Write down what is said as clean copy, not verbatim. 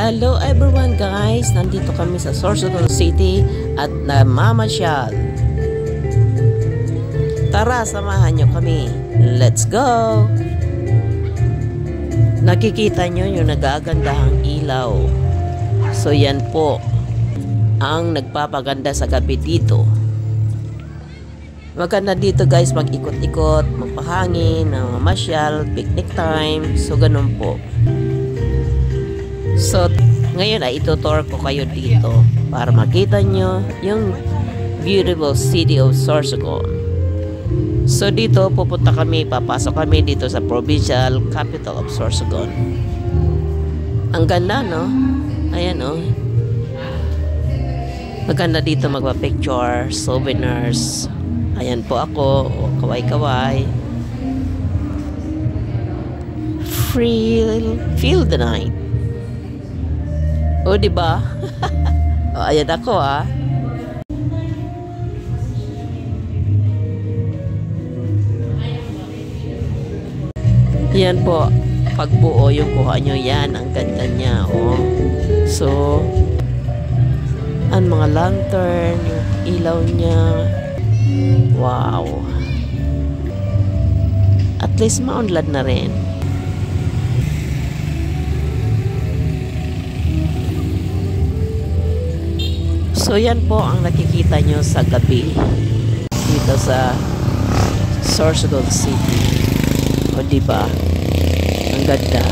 Hello everyone guys! Nandito kami sa Sorsogon City at namamasyal. Tara, samahan nyo kami. Let's go! Nakikita nyo yung nagagandahang ilaw. So yan po ang nagpapaganda sa gabi dito. Maganda dito guys, mag-ikot-ikot, magpahangin, mamasyal, picnic time. So ganun po. So, ngayon ay itutour ko kayo dito para makita nyo yung beautiful city of Sorsogon. So, dito pupunta kami, papasok kami dito sa provincial capital of Sorsogon. Ang ganda, no? Ayan, oh. Maganda dito magpa-picture, souvenirs. Ayan po ako, oh, kaway-kaway. Feel the night. O, diba? O, ayan ako, ah. Yan po. Pagbuo yung kuha nyo, yan. Ang ganda niya, oh. So, ang mga lantern, yung ilaw niya. Wow. At least maunlad na rin. So yan po ang nakikita nyo sa gabi dito sa Sorsogon City. O diba? Ang ganda.